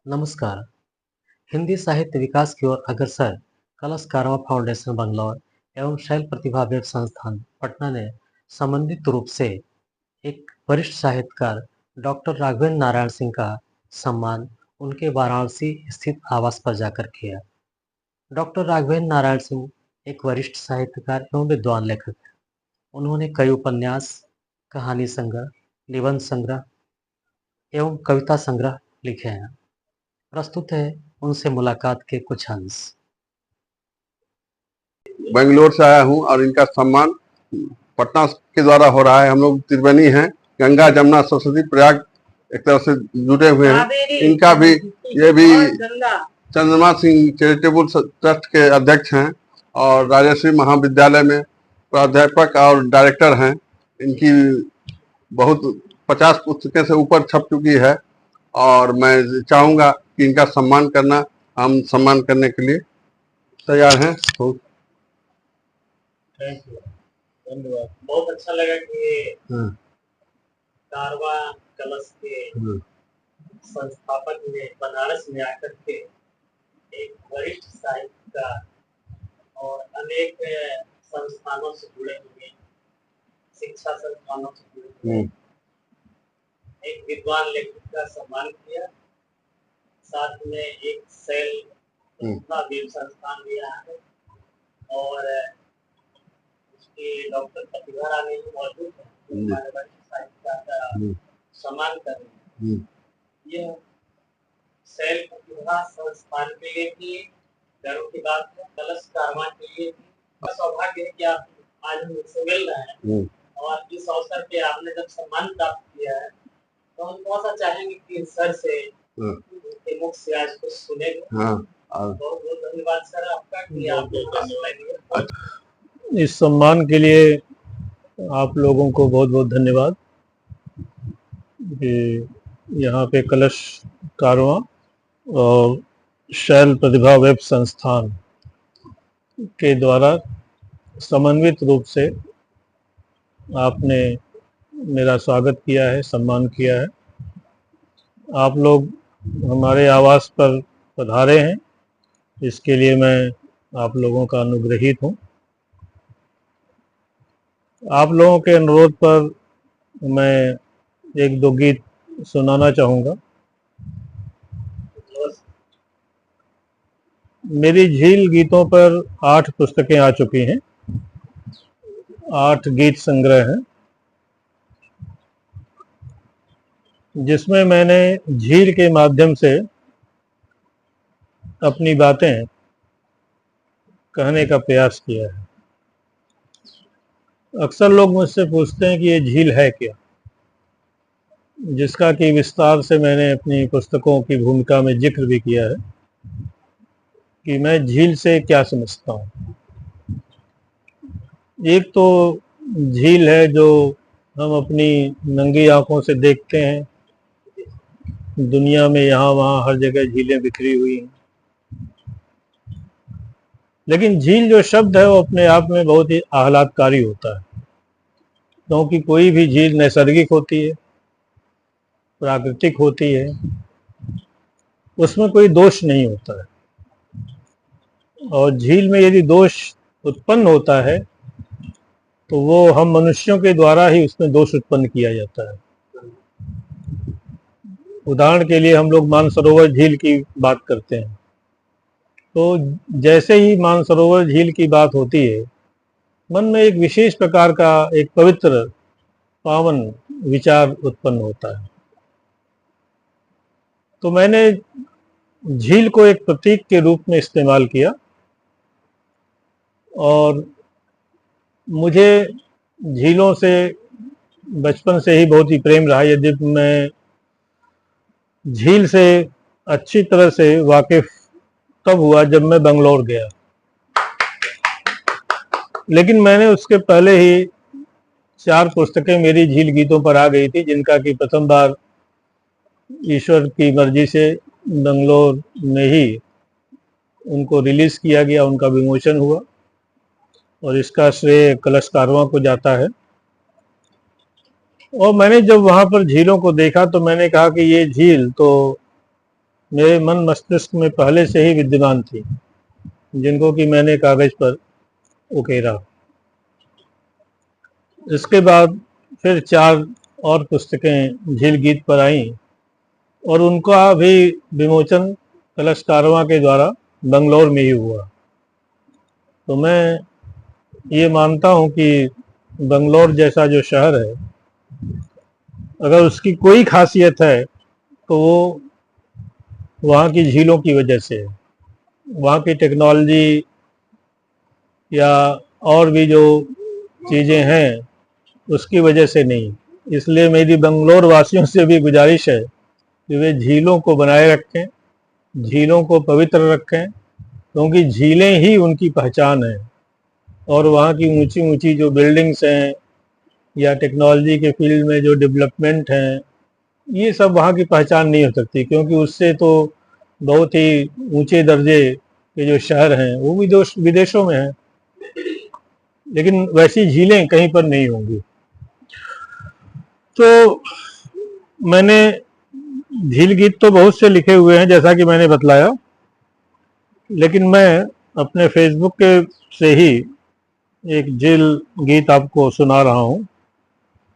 नमस्कार। हिंदी साहित्य विकास की ओर अग्रसर कलश कारवां फाउंडेशन बंगलौर एवं शैल प्रतिभा वेब संस्थान पटना ने समन्वित रूप से एक वरिष्ठ साहित्यकार डॉक्टर राघवेंद्र नारायण सिंह का सम्मान उनके वाराणसी स्थित आवास पर जाकर किया। डॉक्टर राघवेंद्र नारायण सिंह एक वरिष्ठ साहित्यकार एवं विद्वान लेखक हैं। उन्होंने कई उपन्यास, कहानी संग्रह, निबंध संग्रह एवं कविता संग्रह लिखे हैं। प्रस्तुत है उनसे मुलाकात के कुछ अंश। बेंगलोर से आया हूँ और इनका सम्मान पटना के द्वारा हो रहा है। हम लोग त्रिवेणी हैं, गंगा जमुना सरस्वती प्रयाग एक तरह से जुड़े हुए हैं। इनका भी ये भी चंद्रमा सिंह चैरिटेबल ट्रस्ट के अध्यक्ष हैं और राजश्री महाविद्यालय में प्राध्यापक और डायरेक्टर हैं। इनकी बहुत 50 पुस्तकें से ऊपर छप चुकी है और मैं चाहूँगा कि इनका सम्मान करना, हम सम्मान करने के लिए तैयार हैं। थैंक यू, धन्यवाद। बहुत अच्छा लगा कि कारवां कलश के संस्थापक ने बनारस में आकर के एक वरिष्ठ साहित्यकार और अनेक संस्थानों से जुड़े हुए, शिक्षा संस्थानों से जुड़े हुए एक विद्वान लेखक का सम्मान किया। साथ में एक शैल वेब संस्थान भी रहा है और डॉक्टर प्रतिभा रानी मौजूद है, साहित्यकार का सम्मान कर रहे हैं। यह शैल प्रतिभा संस्थान के लिए भी गर्व की बात है, कलश कारवां के लिए भी सौभाग्य है कि आप आज मुझसे मिल रहे हैं और इस अवसर पे आपने जब सम्मान प्राप्त किया है तो हम थोड़ा सा चाहेंगे कि सर से मुख से आज कुछ सुनेंगे। बहुत बहुत धन्यवाद सर आपका कि आप इस सम्मान के लिए आप लोगों को बहुत बहुत धन्यवाद कि यहाँ पे कलश कारवां और शैल प्रतिभा वेब संस्थान के द्वारा समन्वित रूप से आपने मेरा स्वागत किया है, सम्मान किया है। आप लोग हमारे आवास पर पधारे हैं, इसके लिए मैं आप लोगों का अनुग्रहित हूँ। आप लोगों के अनुरोध पर मैं एक दो गीत सुनाना चाहूँगा। मेरी झील गीतों पर 8 पुस्तकें आ चुकी हैं, 8 गीत संग्रह हैं, जिसमें मैंने झील के माध्यम से अपनी बातें कहने का प्रयास किया है। अक्सर लोग मुझसे पूछते हैं कि ये झील है क्या, जिसका कि विस्तार से मैंने अपनी पुस्तकों की भूमिका में जिक्र भी किया है कि मैं झील से क्या समझता हूँ। एक तो झील है जो हम अपनी नंगी आंखों से देखते हैं, दुनिया में यहाँ वहाँ हर जगह झीलें बिखरी हुई हैं, लेकिन झील जो शब्द है वो अपने आप में बहुत ही आह्लादकारी होता है, क्योंकि कोई भी झील नैसर्गिक होती है, प्राकृतिक होती है, उसमें कोई दोष नहीं होता है। और झील में यदि दोष उत्पन्न होता है तो वो हम मनुष्यों के द्वारा ही उसमें दोष उत्पन्न किया जाता है। उदाहरण के लिए हम लोग मानसरोवर झील की बात करते हैं, तो जैसे ही मानसरोवर झील की बात होती है, मन में एक विशेष प्रकार का एक पवित्र पावन विचार उत्पन्न होता है। तो मैंने झील को एक प्रतीक के रूप में इस्तेमाल किया और मुझे झीलों से बचपन से ही बहुत ही प्रेम रहा। यद्यपि मैं झील से अच्छी तरह से वाकिफ तब हुआ जब मैं बंगलौर गया, लेकिन मैंने उसके पहले ही 4 पुस्तकें मेरी झील गीतों पर आ गई थी, जिनका कि प्रथम बार ईश्वर की मर्जी से बंगलौर में ही उनको रिलीज किया गया, उनका विमोचन हुआ और इसका श्रेय कलश कारवां को जाता है। और मैंने जब वहाँ पर झीलों को देखा तो मैंने कहा कि ये झील तो मेरे मन मस्तिष्क में पहले से ही विद्यमान थी, जिनको कि मैंने कागज पर उकेरा। इसके बाद फिर 4 और पुस्तकें झील गीत पर आईं और उनका भी विमोचन कलश कारवां के द्वारा बंगलौर में ही हुआ। तो मैं ये मानता हूँ कि बंगलौर जैसा जो शहर है, अगर उसकी कोई खासियत है तो वो वहाँ की झीलों की वजह से है। वहाँ की टेक्नोलॉजी या और भी जो चीज़ें हैं उसकी वजह से नहीं। इसलिए मेरी बंगलौर वासियों से भी गुजारिश है कि वे झीलों को बनाए रखें, झीलों को पवित्र रखें, क्योंकि झीलें ही उनकी पहचान है। और वहाँ की ऊंची ऊंची जो बिल्डिंग्स हैं या टेक्नोलॉजी के फील्ड में जो डेवलपमेंट हैं, ये सब वहाँ की पहचान नहीं हो सकती, क्योंकि उससे तो बहुत ही ऊंचे दर्जे के जो शहर हैं वो विदेशों में हैं, लेकिन वैसी झीलें कहीं पर नहीं होंगी। तो मैंने झील गीत तो बहुत से लिखे हुए हैं जैसा कि मैंने बतलाया, लेकिन मैं अपने फेसबुक के से ही एक झील गीत आपको सुना रहा हूँ।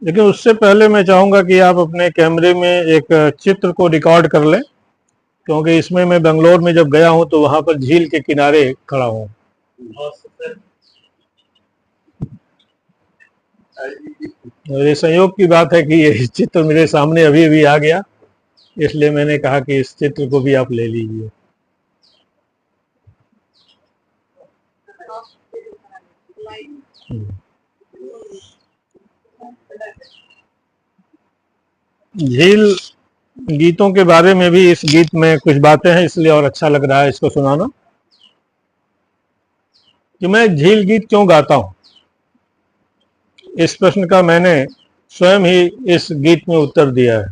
लेकिन उससे पहले मैं चाहूँगा कि आप अपने कैमरे में एक चित्र को रिकॉर्ड कर लें, क्योंकि इसमें मैं बेंगलोर में जब गया हूँ तो वहाँ पर झील के किनारे खड़ा हूँ। और ये संयोग की बात है कि ये चित्र मेरे सामने अभी अभी आ गया, इसलिए मैंने कहा कि इस चित्र को भी आप ले लीजिए। झील गीतों के बारे में भी इस गीत में कुछ बातें हैं, इसलिए और अच्छा लग रहा है इसको सुनाना। कि मैं झील गीत क्यों गाता हूं, इस प्रश्न का मैंने स्वयं ही इस गीत में उत्तर दिया है।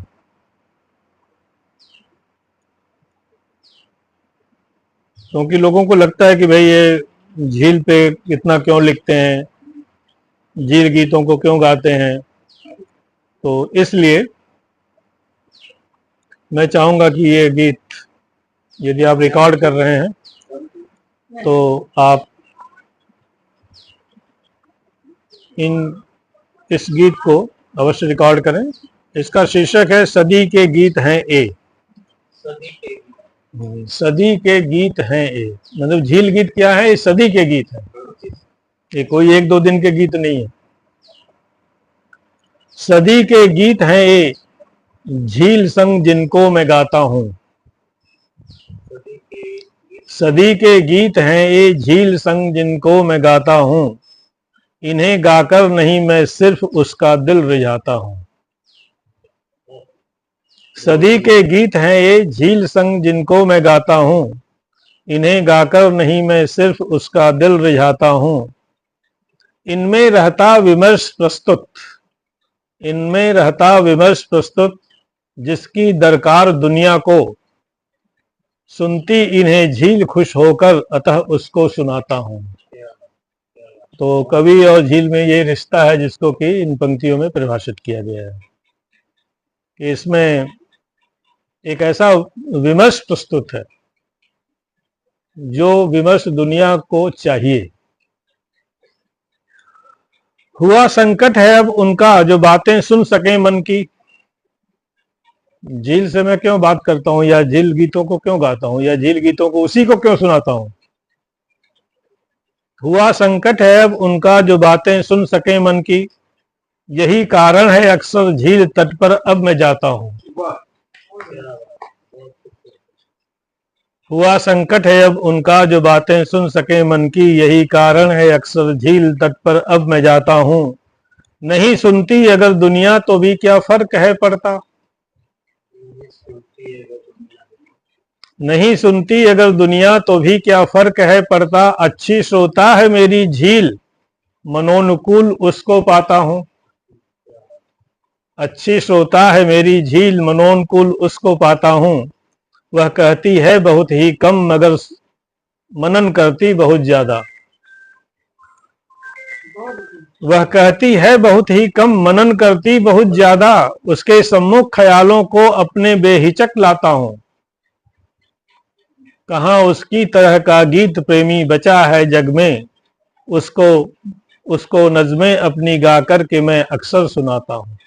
क्योंकि लोगों को लगता है कि भाई ये झील पे इतना क्यों लिखते हैं, झील गीतों को क्यों गाते हैं। तो इसलिए मैं चाहूंगा कि ये गीत यदि आप रिकॉर्ड कर रहे हैं तो आप इस गीत को अवश्य रिकॉर्ड करें। इसका शीर्षक है सदी के गीत हैं ए। सदी के गीत हैं ए, मतलब झील गीत क्या है, ये सदी के गीत है, ये कोई 1-2 दिन के गीत नहीं है। सदी के गीत हैं ए, झील संग जिनको मैं गाता हूं। सदी के गीत हैं ए, झील संग जिनको मैं गाता हूं। इन्हें गाकर नहीं मैं सिर्फ उसका दिल रिझाता हूं। सदी के गीत हैं ये, झील संग जिनको मैं गाता हूं। इन्हें गाकर नहीं मैं सिर्फ उसका दिल रिझाता हूं। इनमें रहता विमर्श प्रस्तुत, इनमें रहता विमर्श प्रस्तुत, जिसकी दरकार दुनिया को। सुनती इन्हें झील खुश होकर, अतः उसको सुनाता हूं। तो कवि और झील में ये रिश्ता है जिसको कि इन पंक्तियों में परिभाषित किया गया है कि इसमें एक ऐसा विमर्श प्रस्तुत है जो विमर्श दुनिया को चाहिए। हुआ संकट है अब उनका, जो बातें सुन सके मन की। झील से मैं क्यों बात करता हूं, या झील गीतों को क्यों गाता हूं, या झील गीतों को उसी को क्यों सुनाता हूं। हुआ संकट है अब उनका, जो बातें सुन सके मन की। यही कारण है अक्सर झील तट पर अब मैं जाता हूं। हुआ संकट है अब उनका, जो बातें सुन सके मन की। यही कारण है अक्सर झील तट पर अब मैं जाता हूं। नहीं सुनती अगर दुनिया तो भी क्या फर्क है पड़ता। नहीं सुनती अगर दुनिया तो भी क्या फर्क है पड़ता। अच्छी श्रोता है मेरी झील, मनोनुकूल उसको पाता हूं। अच्छी श्रोता है मेरी झील, मनोनुकूल उसको पाता हूं। वह कहती है बहुत ही कम, मगर मनन करती बहुत ज्यादा। वह कहती है बहुत ही कम, मनन करती बहुत ज्यादा। उसके सम्मुख ख्यालों को अपने बेहिचक लाता हूं। कहाँ उसकी तरह का गीत प्रेमी बचा है जग में, उसको उसको नज़में अपनी गा कर के मैं अक्सर सुनाता हूँ।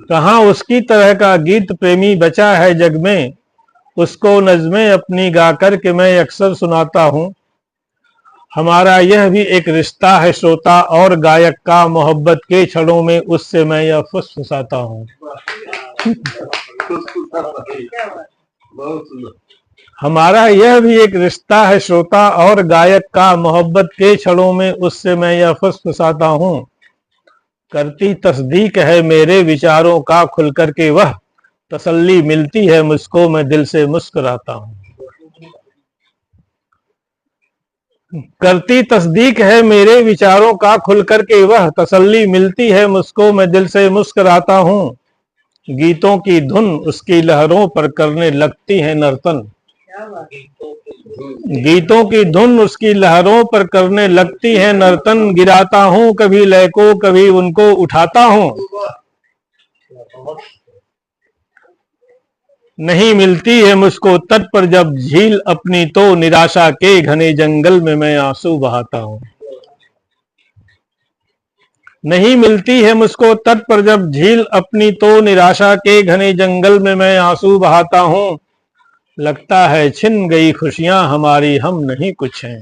कहाँ उसकी तरह का गीत प्रेमी बचा है जग में, उसको नज़में अपनी गा कर के मैं अक्सर सुनाता हूँ। हमारा यह भी एक रिश्ता है श्रोता और गायक का, मोहब्बत के क्षणों में उससे मैं यह फुसफुसाता हूँ। हमारा यह भी एक रिश्ता है श्रोता और गायक का, मोहब्बत के क्षणों में उससे मैं यह फुसफुसाता हूँ। करती तस्दीक है मेरे विचारों का खुल कर के वह, तसल्ली मिलती है मुझको मैं दिल से मुस्कुराता हूँ। करती तस्दीक है मेरे विचारों का खुल कर के वह, तसल्ली मिलती है मुझको मैं दिल से मुस्कुराता हूँ। गीतों की धुन उसकी लहरों पर करने लगती है नर्तन, गीतों की धुन उसकी लहरों पर करने लगती है नर्तन। गिराता हूँ कभी लय को कभी उनको उठाता हूँ, नहीं मिलती है मुझको तट पर जब झील अपनी तो निराशा के घने जंगल में मैं आंसू बहाता हूँ। नहीं मिलती है मुझको तट पर जब झील अपनी तो निराशा के घने जंगल में मैं आंसू बहाता हूँ। लगता है छिन गई खुशियां हमारी हम नहीं कुछ हैं,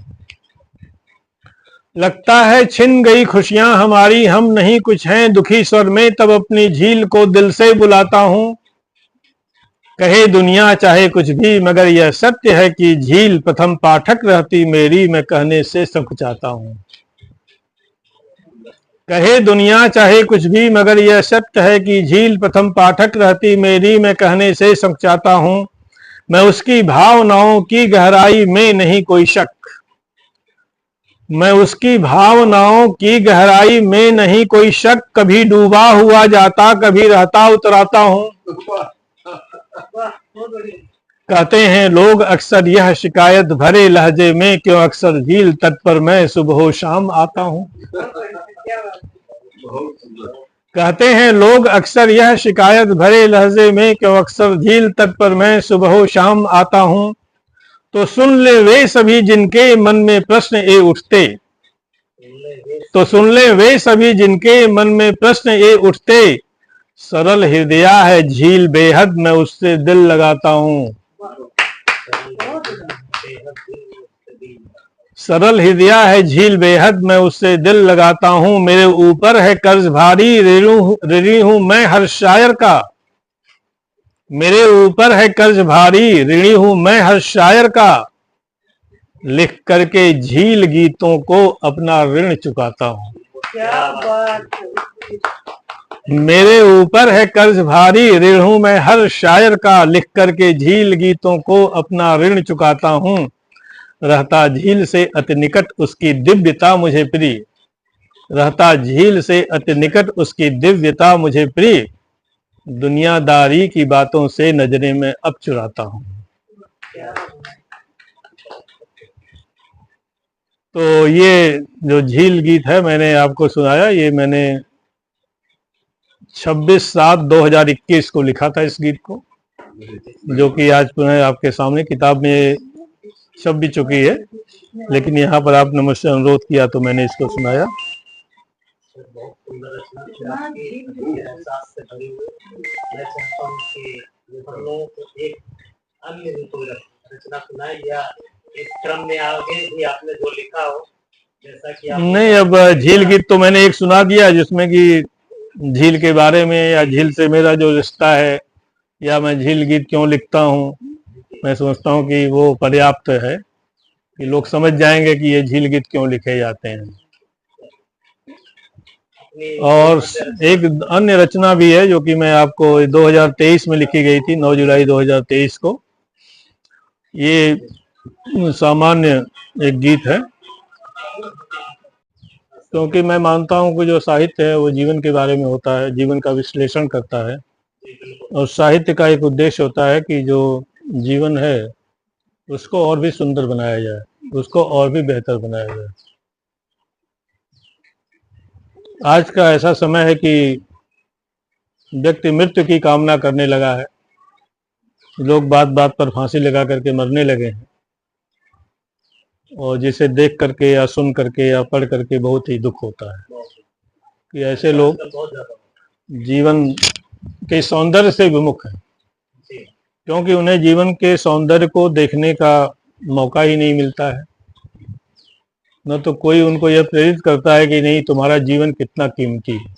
लगता है छिन गई खुशियां हमारी हम नहीं कुछ हैं। दुखी स्वर में तब अपनी झील को दिल से बुलाता हूँ। कहे दुनिया चाहे कुछ भी मगर यह सत्य है कि झील प्रथम पाठक रहती मेरी, मैं कहने से संकोचाता हूँ। कहे दुनिया चाहे कुछ भी मगर यह सत्य है कि झील प्रथम पाठक रहती मेरी, मैं कहने से संकोचाता हूँ। मैं उसकी भावनाओं की गहराई में नहीं कोई शक, मैं उसकी भावनाओं की गहराई में नहीं कोई शक। कभी डूबा हुआ जाता कभी रहता उतराता हूँ। कहते हैं लोग अक्सर यह शिकायत भरे लहजे में, क्यों अक्सर झील तट पर मैं सुबह शाम आता हूँ। कहते हैं लोग अक्सर यह शिकायत भरे लहजे में, क्यों अक्सर झील तट पर मैं सुबह शाम आता हूँ। तो सुन ले वे सभी जिनके मन में प्रश्न ये उठते, तो सुन ले वे सभी जिनके मन में प्रश्न ये उठते। सरल हृदया है झील बेहद मैं उससे दिल लगाता हूँ। सरल हृदया है झील बेहद मैं उससे दिल लगाता हूँ। मेरे ऊपर है कर्ज भारी ऋणी हूँ मैं हर शायर का, मेरे ऊपर है कर्ज भारी ऋणी हूँ मैं हर शायर का। लिख करके झील गीतों को अपना ऋण चुकाता हूँ। क्या बात, मेरे ऊपर है कर्ज भारी ऋण हूँ मैं हर शायर का, लिख करके झील गीतों को अपना ऋण चुकाता हूँ। रहता झील से अति निकट उसकी दिव्यता मुझे प्रिय, रहता झील से अति निकट उसकी दिव्यता मुझे प्रिय। दुनियादारी की बातों से नजरें में अब चुराता हूँ। तो ये जो झील गीत है मैंने आपको सुनाया, ये मैंने 26/7/2021 को लिखा था इस गीत को, जो कि आज पुनः आपके सामने किताब में छप भी चुकी है, लेकिन यहाँ पर आपने मुझसे अनुरोध किया तो मैंने इसको सुनाया। बहुत सुंदर रचना आपकी एहसास से भरी हुई। मैं चाहता हूँ कि हम लोगों को एक अन्य रचना सुनाए या इस क्रम में आगे भी आपने जो लिखा हो, जैसा कि नहीं, अब झील गीत तो मैंने एक सुना दिया जिसमें कि झील के बारे में या झील से मेरा जो रिश्ता है या मैं झील गीत क्यों लिखता हूँ, मैं समझता हूँ कि वो पर्याप्त है कि लोग समझ जाएंगे कि ये झील गीत क्यों लिखे जाते हैं। और एक अन्य रचना भी है जो कि मैं आपको 2023 में लिखी गई थी, 9 जुलाई 2023 को। ये सामान्य एक गीत है, क्योंकि मैं मानता हूं कि जो साहित्य है वो जीवन के बारे में होता है, जीवन का विश्लेषण करता है, और साहित्य का एक उद्देश्य होता है कि जो जीवन है उसको और भी सुंदर बनाया जाए, उसको और भी बेहतर बनाया जाए। आज का ऐसा समय है कि व्यक्ति मृत्यु की कामना करने लगा है, लोग बात बात पर फांसी लगा करके मरने लगे हैं, और जिसे देख करके या सुन करके या पढ़ करके बहुत ही दुख होता है कि ऐसे लोग बहुत ज्यादा जीवन के सौंदर्य से विमुख हैं, जी क्योंकि उन्हें जीवन के सौंदर्य को देखने का मौका ही नहीं मिलता है। न तो कोई उनको यह प्रेरित करता है कि नहीं तुम्हारा जीवन कितना कीमती है।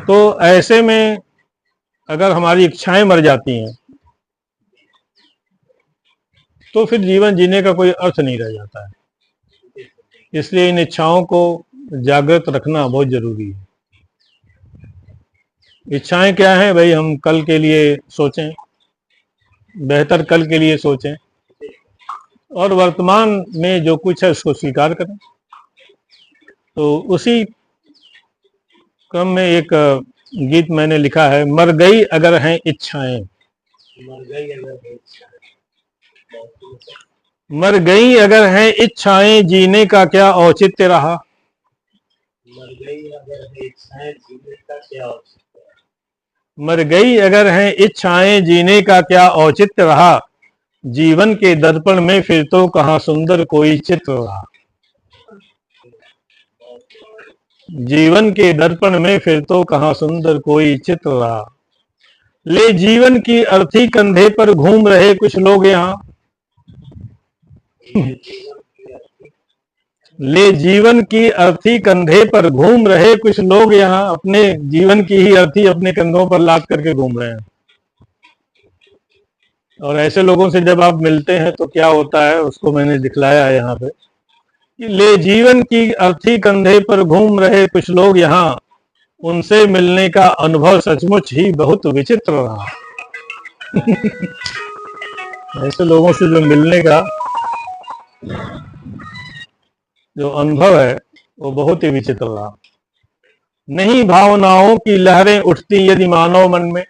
तो ऐसे में अगर हमारी इच्छाएं मर जाती हैं तो फिर जीवन जीने का कोई अर्थ नहीं रह जाता है। इसलिए इन इच्छाओं को जागृत रखना बहुत जरूरी है। इच्छाएं क्या हैं भाई? हम कल के लिए सोचें, बेहतर कल के लिए सोचें, और वर्तमान में जो कुछ है उसको स्वीकार करें। तो उसी क्रम में एक गीत मैंने लिखा है, मर गई अगर हैं इच्छाएं, मर गई अगर है इच्छा। मर गई अगर हैं इच्छाएं, जीने का क्या औचित्य रहा। मर गई अगर है इच्छाएं, जीने का क्या औचित्य रहा। मर गई अगर हैं इच्छाएं, जीने का क्या औचित्य रहा। जीवन के दर्पण में फिर तो कहाँ सुंदर कोई चित्र रहा। जीवन के दर्पण में फिर तो कहाँ सुंदर कोई चित्र रहा। ले जीवन की अर्थी कंधे पर घूम रहे कुछ लोग यहाँ। ले जीवन की अर्थी कंधे पर घूम रहे कुछ लोग यहाँ। अपने जीवन की ही अर्थी अपने कंधों पर लाद करके घूम रहे हैं। और ऐसे लोगों से जब आप मिलते हैं तो क्या होता है उसको मैंने दिखलाया है यहाँ पे कि ले जीवन की अर्थी कंधे पर घूम रहे कुछ लोग यहाँ। उनसे मिलने का अनुभव सचमुच ही बहुत विचित्र रहा। ऐसे लोगों से जो मिलने का जो अनुभव है वो बहुत ही विचित्र रहा। नहीं भावनाओं की लहरें उठती यदि मानव मन में।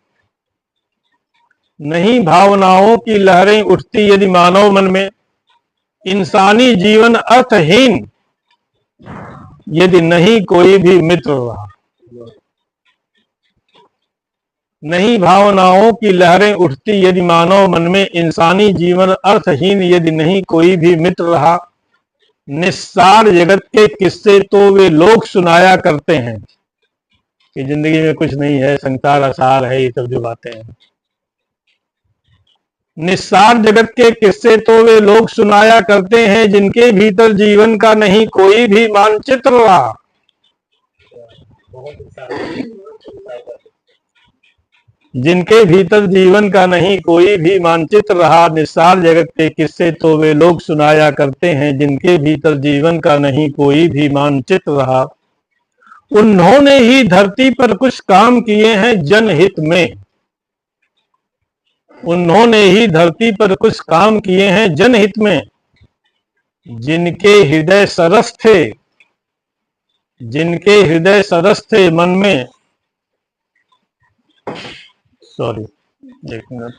नहीं भावनाओं की लहरें उठती यदि मानव मन में। इंसानी जीवन अर्थहीन यदि नहीं कोई भी मित्र रहा। नहीं भावनाओं की लहरें उठती यदि मानव मन में। इंसानी जीवन अर्थहीन यदि नहीं कोई भी मित्र रहा। निस्सार जगत के किस्से तो वे लोग सुनाया करते हैं कि जिंदगी में कुछ नहीं है, संसार असार है, ये सब जो बातें हैं। निस्सार जगत के किस्से तो वे लोग सुनाया करते हैं जिनके भीतर जीवन का नहीं कोई भी मानचित्र रहा। जिनके भीतर जीवन का नहीं कोई भी मानचित्र रहा। निस्सार जगत के किस्से तो वे लोग सुनाया करते हैं जिनके भीतर जीवन का नहीं कोई भी मानचित्र रहा। उन्होंने ही धरती पर कुछ काम किए हैं जनहित में। उन्होंने ही धरती पर कुछ काम किए हैं जनहित में। जिनके हृदय सरस थे, जिनके हृदय सरस थे मन में। सॉरी एक मिनट।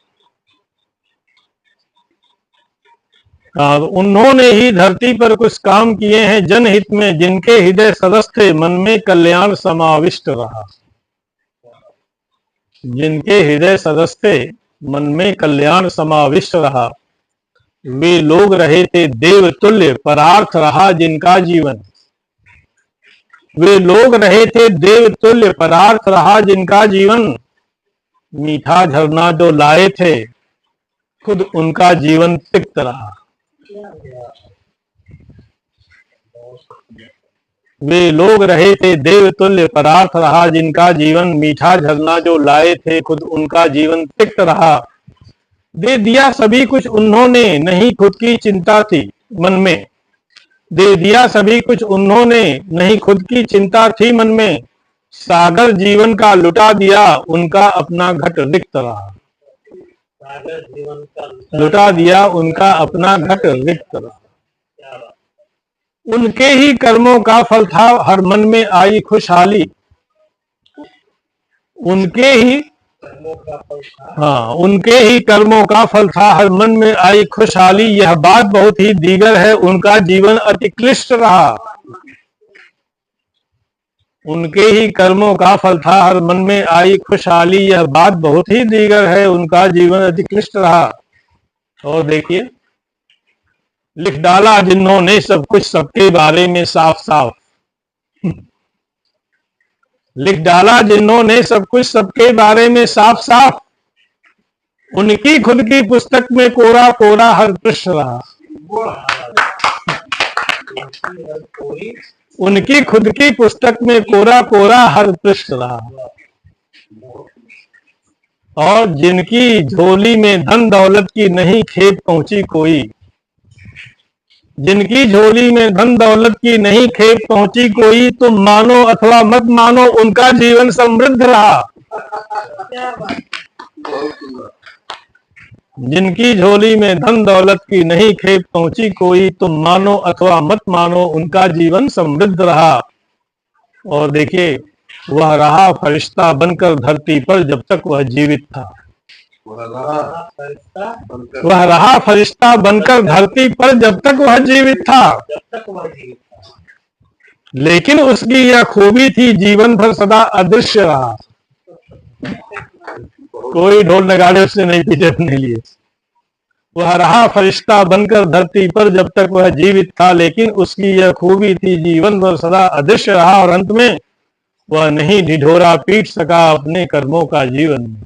उन्होंने ही धरती पर कुछ काम किए हैं जनहित में। जिनके हृदय सरस थे मन में कल्याण समाविष्ट रहा। जिनके हृदय सरस थे मन में कल्याण समाविष्ट रहा। वे लोग रहे थे देवतुल्य परार्थ रहा जिनका जीवन। वे लोग रहे थे देवतुल्य परार्थ रहा जिनका जीवन। मीठा झरना जो लाए थे खुद उनका जीवन तिक्त रहा। वे लोग रहे थे देवतुल्य परार्थ रहा जिनका जीवन। मीठा झरना जो लाए थे खुद उनका जीवन तिक्त रहा। दे दिया सभी कुछ उन्होंने नहीं खुद की चिंता थी मन में। दे दिया सभी कुछ उन्होंने नहीं खुद की चिंता थी मन में। सागर जीवन का लुटा दिया उनका अपना घट रिक्त रहा। सागर जीवन का लुटा दिया उनका अपना घट रिक्त रहा। उनके ही कर्मों का फल था हर मन में आई खुशहाली। उनके ही उनके ही कर्मों का फल था हर मन में आई खुशहाली। यह बात बहुत ही दीगर है उनका जीवन अति क्लिष्ट रहा। उनके ही कर्मों का फल था, हर मन में आई खुशहाली, यह बात बहुत ही दीगर है, उनका जीवन अति क्लिष्ट रहा। और देखिए, लिख डाला जिन्होंने सब कुछ सबके बारे में साफ साफ, लिख डाला जिन्होंने सब कुछ सबके बारे में साफ साफ, उनकी खुद की पुस्तक में कोरा कोरा हर पृष्ठ रहा। उनकी खुद की पुस्तक में कोरा कोरा हर पृष्ठ रहा। और जिनकी झोली में धन दौलत की नहीं खेप पहुंची कोई, जिनकी झोली में धन दौलत की नहीं खेप पहुंची कोई, तुम मानो अथवा मत मानो उनका जीवन समृद्ध रहा। जिनकी झोली में धन दौलत की नहीं खेप पहुंची कोई, तुम मानो अथवा मत मानो उनका जीवन समृद्ध रहा। और देखिए, वह रहा फरिश्ता बनकर धरती पर जब तक वह जीवित था। वह रहा फरिश्ता बनकर धरती पर जब तक वह जीवित था। लेकिन उसकी यह खूबी थी, जीवन भर सदा अदृश्य रहा। कोई ढोल नगाड़े उससे नहीं पीटे अपने लिए। वह रहा फरिश्ता बनकर धरती पर जब तक वह जीवित था, लेकिन उसकी यह खूबी थी, जीवन भर सदा अदृश्य रहा। और अंत में वह नहीं ढिढोरा पीट सका अपने कर्मों का जीवन में।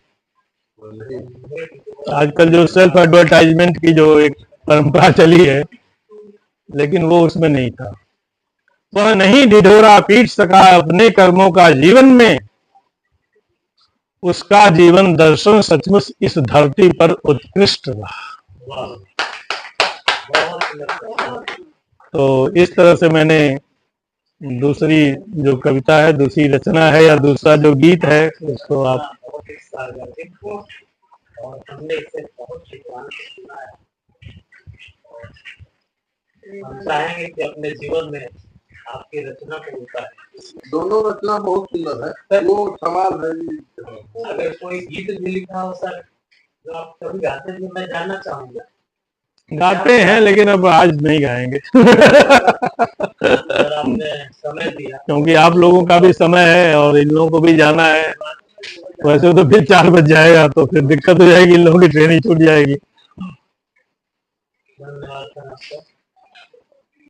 आजकल जो सेल्फ एडवर्टाइजमेंट की जो एक परंपरा चली है, लेकिन वो उसमें नहीं था। वह नहीं ढिढोरा पीट सका अपने कर्मों का जीवन में, उसका जीवन दर्शन सचमुच इस धरती पर उत्कृष्ट रहा। तो इस तरह से मैंने दूसरी जो कविता है, दूसरी रचना है या दूसरा जो गीत है, उसको आप और हमने इसे बहुत सुना है। हम चाहेंगे कि अपने जीवन में आपकी रचना को उतारें। दोनों रचना बहुत सुंदर है, वो सवाल है। अगर कोई गीत भी लिखा हो सर, जो आप कभी गाते हैं, मैं जानना चाहूंगा। गाते हैं, लेकिन अब आज नहीं गाएंगे। अगर आपने समय दिया, क्योंकि आप लोगों का भी समय है और इन लोगों को भी जाना है। वैसे तो फिर 4 बज जाएगा, तो फिर दिक्कत हो जाएगी, इन लोगों की ट्रेनिंग छूट जाएगी। धन्यवाद।